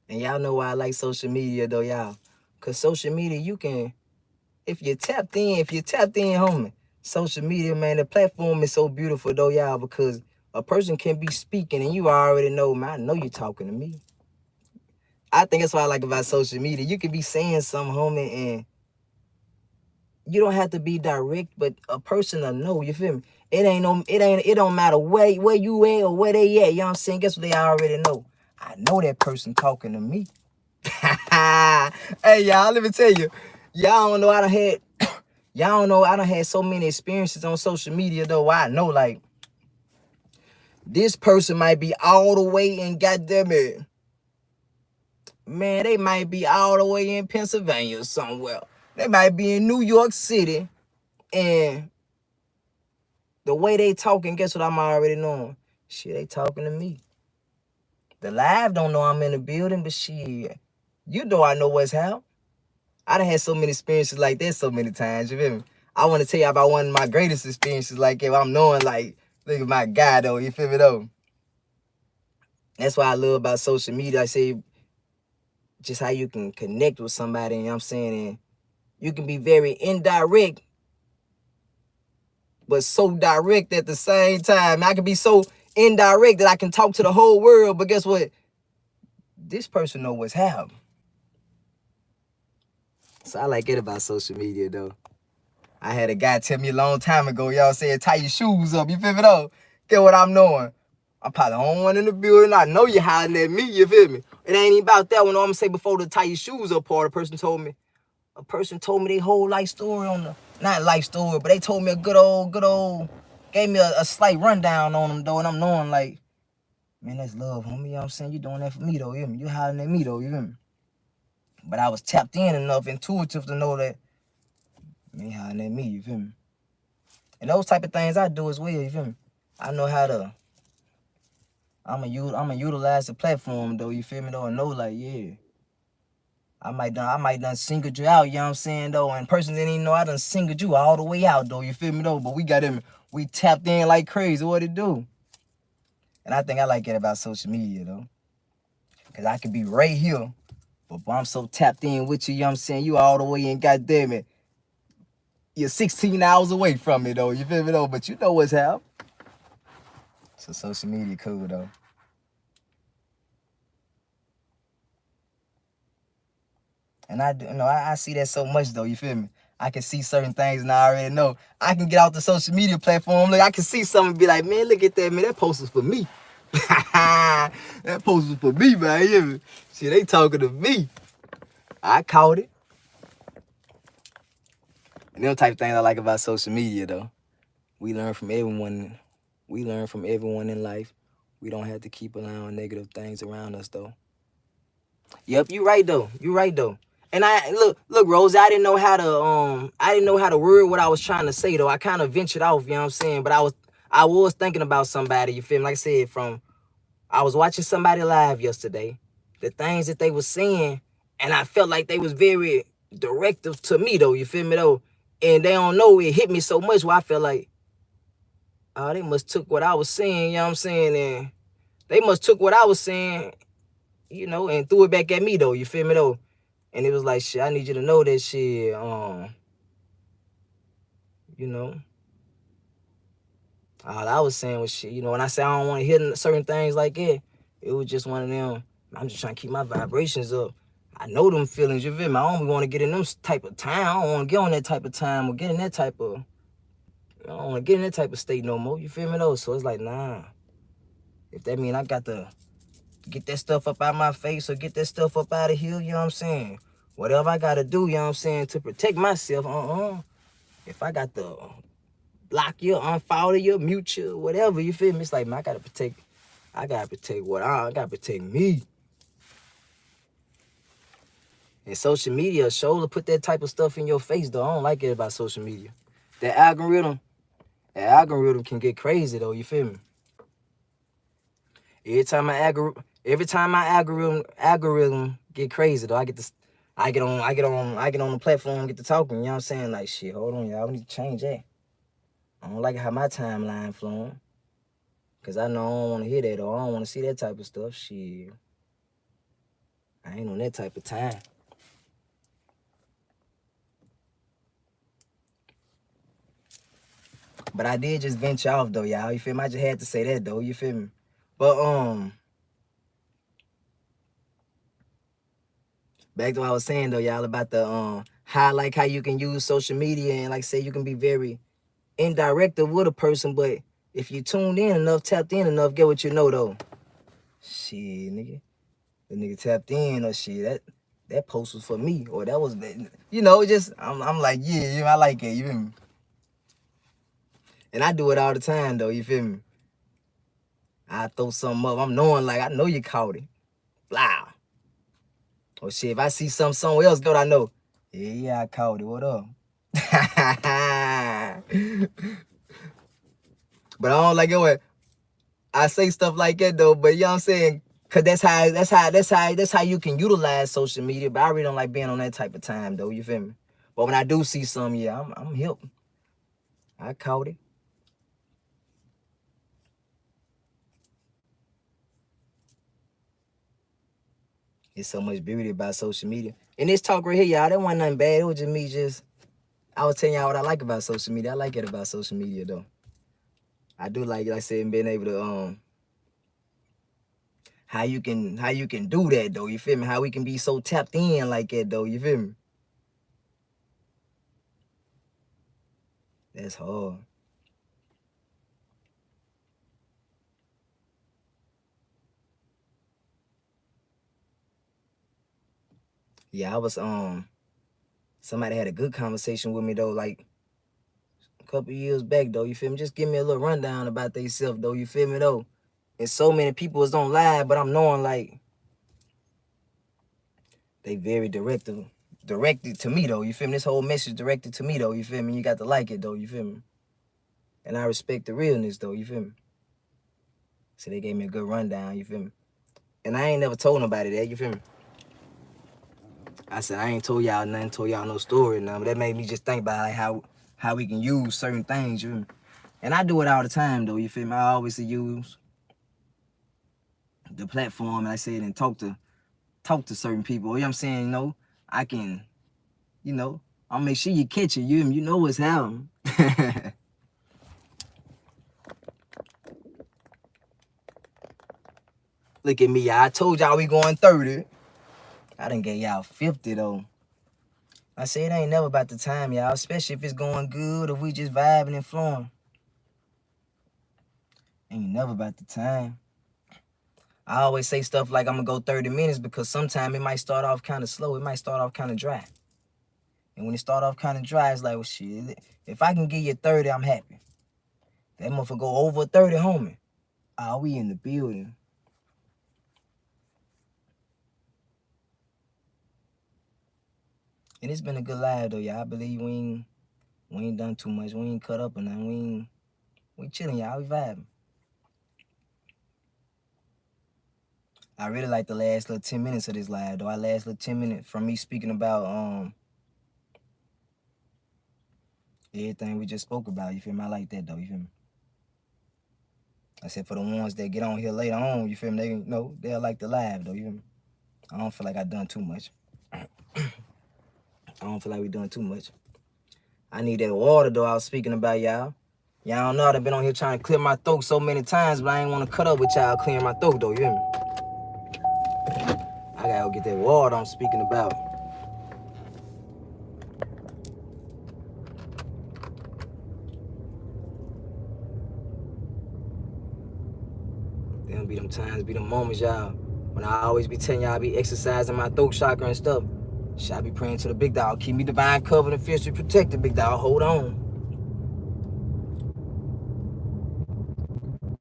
And y'all know why I like social media though, y'all. Cause social media, you can, if you're tapped in, homie, social media, man, the platform is so beautiful though, y'all, because a person can be speaking and you already know, man, I know you're talking to me. I think that's what I like about social media. You can be saying something, homie, and you don't have to be direct, but a person will know, you feel me? It don't matter where you at or where they at, you know what I'm saying? Guess what they already know? I know that person talking to me. Hey, y'all, let me tell you. Y'all don't know y'all don't know I done had so many experiences on social media though. I know like this person might be all the way in goddamn it. Man, they might be all the way in Pennsylvania somewhere. They might be in New York City. And the way they talking, guess what I'm already knowing? Shit, they talking to me. The live don't know I'm in the building, but shit, you know I know what's happening. I done had so many experiences like that so many times, you feel me? I want to tell you about one of my greatest experiences like that. I'm knowing like, look at my guy though, you feel me though? That's why I love about social media. I say just how you can connect with somebody, you know what I'm saying? And you can be very indirect, but so direct at the same time. I can be so indirect that I can talk to the whole world, but guess what? This person know what's happening. So I like it about social media though. I had a guy tell me a long time ago, y'all said, tie your shoes up, you feel me though? Get what I'm knowing. I'm probably the only one in the building. I know you hiding at me, you feel me? It ain't even about that one. I'm gonna say before the tie your shoes up part, a person told me their whole life story not life story, but they told me a good old, gave me a slight rundown on them though, and I'm knowing like, man, that's love, homie, you know what I'm saying? You doing that for me though, you hear me? You hiding at me though, you hear me? But I was tapped in enough, intuitive to know that, man, hiding at me, you feel me? And those type of things I do as well, you feel me? I know how to I'ma utilize the platform though, you feel me though, and know like, yeah. I might done singled you out, you know what I'm saying though, and person didn't even know I done singled you all the way out though, you feel me though, but we tapped in like crazy, what it do? And I think I like it about social media though, cause I could be right here, but I'm so tapped in with you, you know what I'm saying, you all the way in, goddamn it, you're 16 hours away from it though, you feel me though, but you know what's happening. So social media cool though. And I see that so much though, you feel me? I can see certain things and I already know. I can get off the social media platform, look, I can see something and be like, man, look at that, man, that post was for me. That post was for me, man, you hear me? See, they talking to me. I caught it. And them type of things I like about social media though. We learn from everyone. We learn from everyone in life. We don't have to keep allowing negative things around us though. Yep, you right though. You right though. And I look, Rose, I didn't know how to word what I was trying to say though. I kind of ventured off, you know what I'm saying? But I was thinking about somebody, you feel me? Like I said, I was watching somebody live yesterday, the things that they was saying, and I felt like they was very directive to me though, you feel me though? And they don't know it hit me so much where I felt like, oh, they must took what I was saying, you know what I'm saying? And they must took what I was saying, you know, and threw it back at me though, you feel me though? And it was like, shit, I need you to know that shit, you know. All I was saying was shit, you know, when I say I don't want to hear certain things like that, it was just one of them, I'm just trying to keep my vibrations up. I know them feelings, you feel me? I don't want to get in them type of time. I don't want to get on that type of time or get in that type of, I don't want to get in that type of state no more, you feel me though? So it's like, nah. If that mean I got to get that stuff up out my face or get that stuff up out of here, you know what I'm saying? Whatever I got to do, you know what I'm saying, to protect myself, if I got to block you, unfollow you, mute you, whatever, you feel me? It's like, man, I gotta protect I gotta protect me. And social media shows to put that type of stuff in your face, though. I don't like it about social media. That algorithm can get crazy, though, you feel me? Every time my algorithm get crazy, though, I get on the platform, get to talking, you know what I'm saying? Like, shit, hold on, y'all, we need to change that. I don't like how my timeline flowing. Cause I know I don't want to hear that or I don't want to see that type of stuff. Shit. I ain't on that type of time. But I did just venture off though, y'all. You feel me? I just had to say that though, you feel me? But back to what I was saying though, y'all, about the how you can use social media and like say you can be very indirect with a person, but if you tuned in enough, tapped in enough, get what you know though. Shit, nigga. The nigga tapped in or shit. That post was for me. Or that was, you know, just I'm like, yeah, I like it, you feel me? And I do it all the time though, you feel me? I throw something up. I'm knowing like I know you caught it. Blah. Or shit, if I see something somewhere else go, I know. Yeah, I caught it. What up? But I don't like it when I say stuff like that though, but you know what I'm saying? Cause that's how you can utilize social media. But I really don't like being on that type of time though, you feel me? But when I do see something, yeah, I'm hip. I caught it. It's so much beauty about social media. And this talk right here, y'all, that wasn't nothing bad. It was just me I was telling y'all what I like about social media. I like it about social media though. I do like I said, being able to how you can do that though, you feel me? How we can be so tapped in like that though, you feel me? That's hard. Yeah, I was somebody had a good conversation with me though, like a couple years back though, you feel me? Just give me a little rundown about theyself though, you feel me though? And so many people is on live, but I'm knowing like they very directed to me though, you feel me? This whole message directed to me though, you feel me? You got to like it though, you feel me? And I respect the realness though, you feel me? So they gave me a good rundown, you feel me? And I ain't never told nobody that, you feel me? I said, I ain't told y'all nothing, told y'all no story, nothing. But that made me just think about like how we can use certain things, you feel me? And I do it all the time, though, you feel me? I always use the platform, like I said, and talk to certain people. You know what I'm saying? You know, I can, you know, I'll make sure you catch it. You know what's happening. Look at me, y'all. I told y'all we going 30. I done gave y'all 50, though. I said it ain't never about the time, y'all, especially if it's going good or we just vibing and flowing. Ain't never about the time. I always say stuff like I'm going to go 30 minutes because sometimes it might start off kind of slow. It might start off kind of dry. And when it start off kind of dry, it's like, well, shit, if I can give you 30, I'm happy. That motherfucker go over 30, homie. Ah, we in the building. And it's been a good live, though, y'all. I believe we ain't done too much. We ain't cut up or nothing. We chilling, y'all. We vibing. I really like the last little 10 minutes of this live, though. Our last little 10 minutes from me speaking about everything we just spoke about. You feel me? I like that, though. You feel me? I said for the ones that get on here later on, you feel me? They, you know, they'll like the live, though. You feel me? I don't feel like I done too much. I don't feel like we done too much. I need that water, though, I was speaking about, y'all. Y'all know I've been on here trying to clear my throat so many times, but I ain't want to cut up with y'all clearing my throat, though. You hear me? I gotta go get that water I'm speaking about. Them be them times, be them moments, y'all, when I always be telling y'all I be exercising my throat chakra and stuff. Shit, I be praying to the big dog. Keep me divine covered and fiercely protected, big dog. Hold on.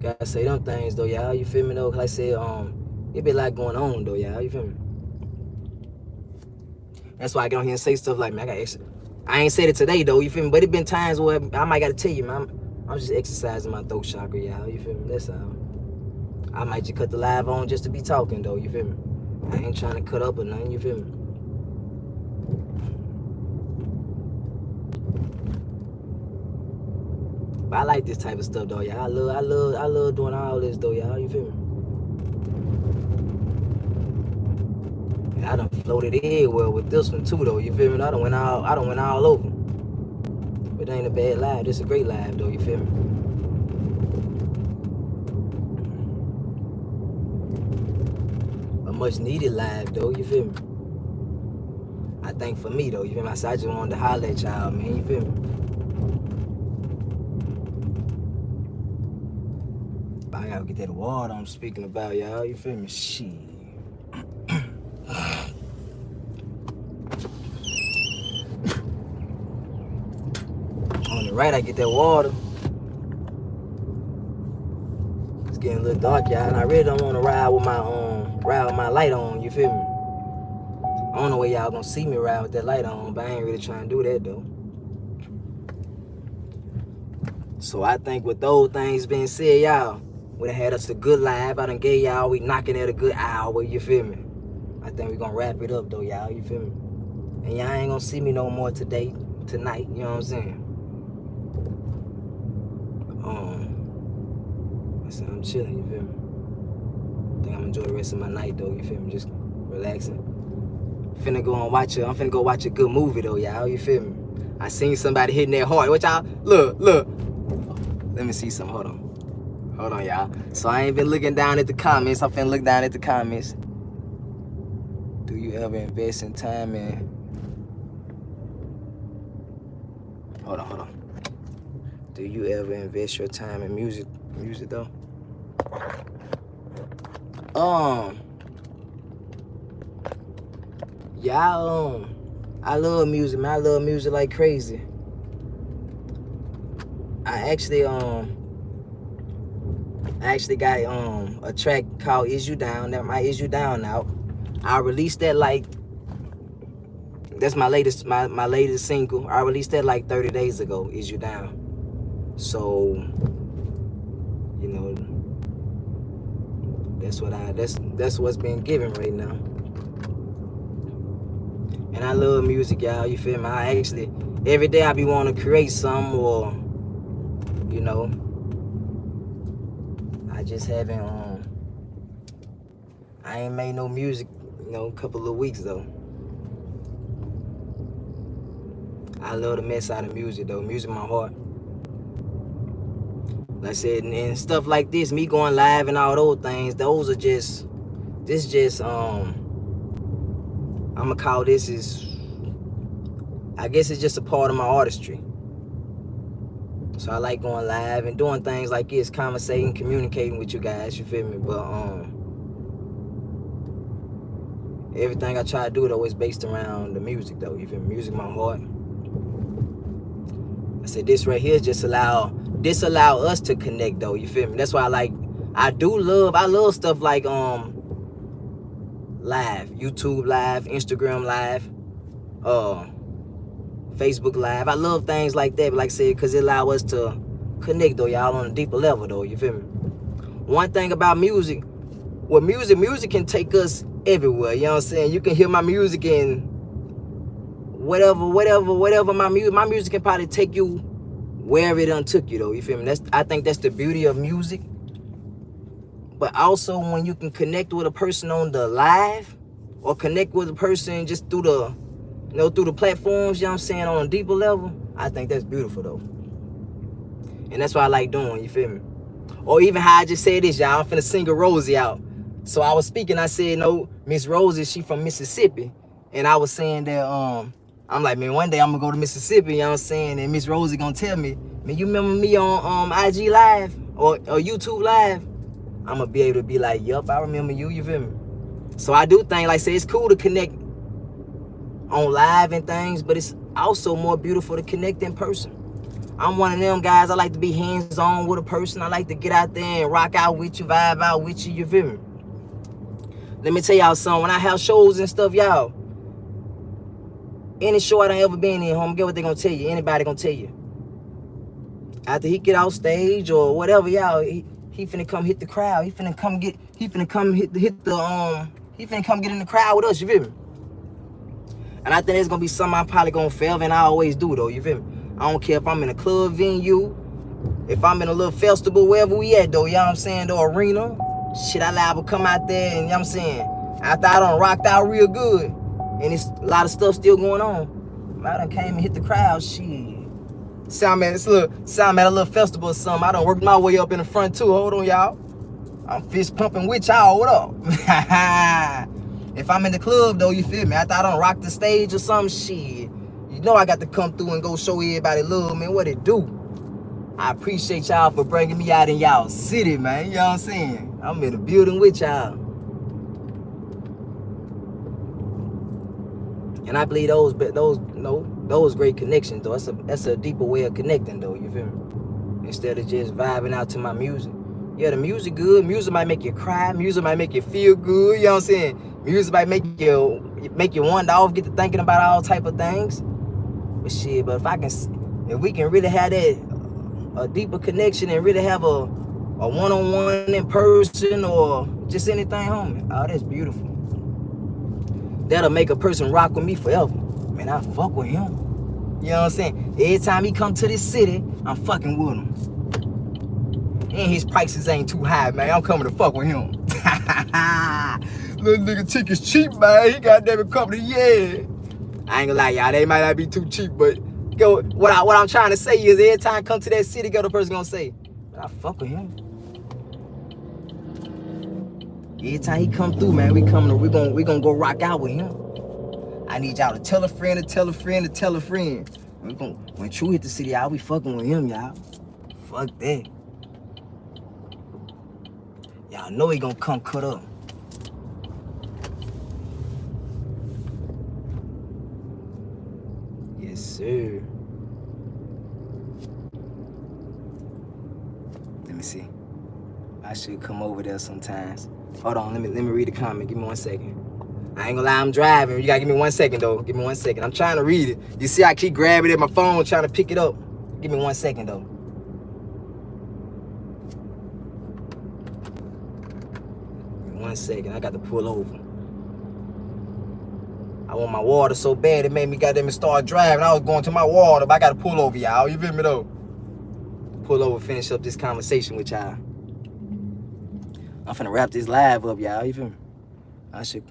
Gotta say them things, though, y'all. You feel me, though? Cause like I said, it be a lot going on, though, y'all. You feel me? That's why I get on here and say stuff like, man, I ain't said it today, though, you feel me? But it been times where I might gotta tell you, man, I'm just exercising my throat chakra, y'all. You feel me? That's all. I might just cut the live on just to be talking, though, you feel me? I ain't trying to cut up or nothing, you feel me? But I like this type of stuff, though, y'all. I love doing all this, though, y'all. You feel me? And I done floated everywhere with this one too, though. You feel me? I done went all over. But it ain't a bad live. This is a great live, though. You feel me? A much needed live, though. You feel me? I think for me, though. You feel me? I just wanted to holler at y'all, man. You feel me? I gotta get that water I'm speaking about, y'all. You feel me? Shit. On the right, I get that water. It's getting a little dark, y'all, and I really don't want to ride with my light on. You feel me? I don't know where y'all gonna see me ride with that light on, but I ain't really trying to do that, though. So I think with those things being said, y'all, we done had us a good live. I done gave y'all, we knocking at a good hour, you feel me? I think we gonna wrap it up, though, y'all, you feel me? And y'all ain't gonna see me no more tonight, you know what I'm saying? I said I'm chilling, you feel me? I think I'm enjoy the rest of my night, though, you feel me? Just relaxing. I'm finna go watch a good movie, though, y'all, you feel me? I seen somebody hitting that hard. What y'all, look. Let me see some, hold on, y'all. So I ain't been looking down at the comments. I'm finna look down at the comments. Do you ever invest in time and... Hold on. Do you ever invest your time in music though? Y'all, I love music, man. I love music like crazy. I actually got a track called Is You Down. That my Is You Down out. I released that like, that's my latest single. I released that like 30 days ago, Is You Down. So, you know, That's what's being given right now. And I love music, y'all. You feel me? I actually every day I be wanting to create something, or you know, I just haven't I ain't made no music, you know, a couple of weeks though. I love the mess out of music though. Music my heart. Like I said, and stuff like this, me going live and all those things, those are just I'ma call this I guess it's just a part of my artistry. So I like going live and doing things like this, conversating, communicating with you guys, you feel me? But everything I try to do though is based around the music though, you feel me? Music my heart. I said this right here just allow us to connect though, you feel me? That's why I love stuff like live, YouTube live, Instagram live, Facebook live. I love things like that, but like I said, because it allow us to connect though, y'all, on a deeper level though, you feel me? One thing about music, music can take us everywhere, you know what I'm saying? You can hear my music in whatever my music can probably take you wherever it done took you though, you feel me? I think that's the beauty of music. But also when you can connect with a person on the live, or connect with a person just through the platforms, you know what I'm saying, on a deeper level, I think that's beautiful though. And that's what I like doing, you feel me? Or even how I just said this, y'all, I'm finna sing a Rosie out. So I was speaking, I said, no, Miss Rosie, she from Mississippi. And I was saying that, I'm like, man, one day I'm gonna go to Mississippi, you know what I'm saying? And Miss Rosie gonna tell me, man, you remember me on IG Live or YouTube Live? I'm gonna be able to be like, yup, I remember you, you feel me? So I do think, like I say, it's cool to connect on live and things, but it's also more beautiful to connect in person. I'm one of them guys, I like to be hands-on with a person. I like to get out there and rock out with you, vibe out with you, you feel me? Let me tell y'all something, when I have shows and stuff, y'all, any show I done ever been in, homie, get what they gonna tell you, anybody gonna tell you. After he get off stage or whatever, y'all, he finna come hit the crowd. He finna come get in the crowd with us, you feel me? And I think it's gonna be something I'm probably gonna forever, and I always do though, you feel me? I don't care if I'm in a club venue, if I'm in a little festival, wherever we at though, you know what I'm saying, the arena. Shit, I liable to come out there and, you know what I'm saying, after I done rocked out real good, and it's a lot of stuff still going on, I done came and hit the crowd, shit. Sound at a little festival or something. I done worked my way up in the front too. Hold on, y'all. I'm fist pumping with y'all. What up? If I'm in the club though, you feel me? After I done rock the stage or some shit, you know I got to come through and go show everybody love, man. What it do? I appreciate y'all for bringing me out in y'all city, man. You know what I'm saying? I'm in the building with y'all. And I believe those great connections though. That's a deeper way of connecting though, you feel me? Instead of just vibing out to my music. Yeah, the music good. Music might make you cry. Music might make you feel good. You know what I'm saying? Music might make you wander off, get to thinking about all type of things. But shit, if we can really have that a deeper connection and really have a one-on-one in person or just anything, homie, oh, that's beautiful. That'll make a person rock with me forever. Man, I fuck with him. You know what I'm saying? Every time he come to this city, I'm fucking with him. And his prices ain't too high, man. I'm coming to fuck with him. Little nigga tickets cheap, man. He got that company, yeah. I ain't gonna lie, y'all. They might not be too cheap, but what I'm trying to say is every time I come to that city, the person gonna say, I fuck with him. Every time he come through, man, we gonna go rock out with him. I need y'all to tell a friend to tell a friend to tell a friend. When True hit the city, y'all be fucking with him, y'all. Fuck that. Y'all know he gonna come cut up. Yes, sir. Let me see. I should come over there sometimes. Hold on, let me read the comment. Give me 1 second. I ain't gonna lie, I'm driving. You gotta give me 1 second though. Give me 1 second. I'm trying to read it. You see, I keep grabbing it at my phone, trying to pick it up. Give me 1 second though. 1 second. I got to pull over. I want my water so bad it made me goddamn start driving. I was going to my water, but I got to pull over, y'all. You feel me, though? Pull over, finish up this conversation with y'all. I'm finna wrap this live up, y'all. You feel me? I should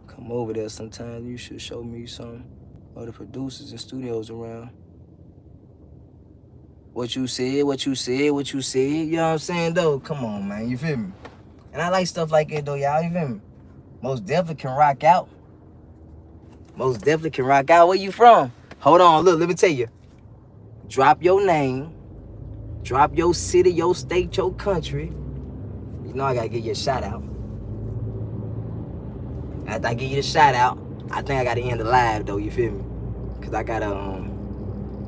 come over there sometime. You should show me some other producers and studios around. What you said, what you said, what you said. You know what I'm saying, though? Come on, man. You feel me? And I like stuff like that, though, y'all. You feel me? Most definitely can rock out. Most definitely can rock out. Where you from? Hold on, look, let me tell you. Drop your name. Drop your city, your state, your country. You know I gotta give you a shout out. After I give you the shout out, I think I gotta end the live though, you feel me? Cause I gotta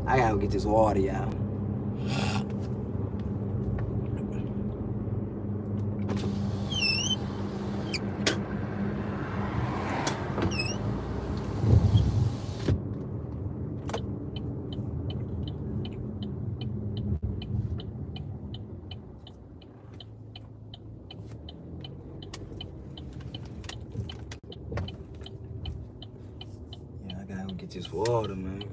go get this water, y'all. Get this water, man.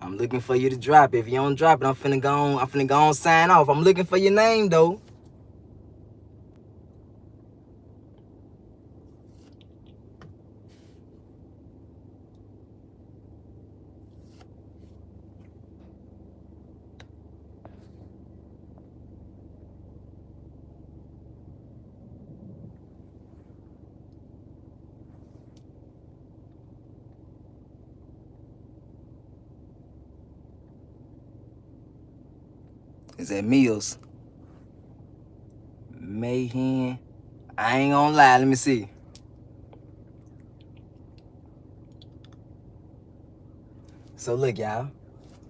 I'm looking for you to drop it. If you don't drop it, I'm finna go on sign off. I'm looking for your name though. Is that Mills? Mayhem. I ain't gonna lie, let me see. So look, y'all.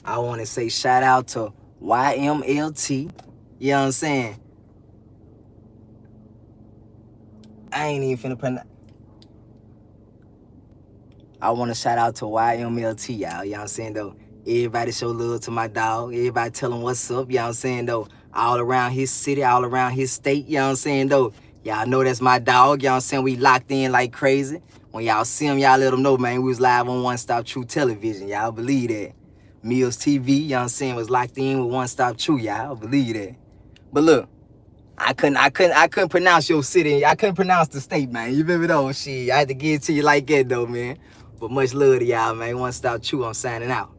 I wanna say shout out to YMLT. You know what I'm saying? I ain't even finna pronounce. I wanna shout out to YMLT, y'all. You know what I'm saying though? Everybody show love to my dog. Everybody tell him what's up, you know what I'm saying, though. All around his city, all around his state, you know what I'm saying, though. Y'all know that's my dog, you know what I'm saying. We locked in like crazy. When y'all see him, y'all let him know, man. We was live on OneStopTru television, y'all believe that. Mills TV, you know what I'm saying, was locked in with OneStopTru, y'all believe that. But look, I couldn't pronounce your city. I couldn't pronounce the state, man. You feel me, though? Shit, I had to give it to you like that, though, man. But much love to y'all, man. OneStopTru, I'm signing out.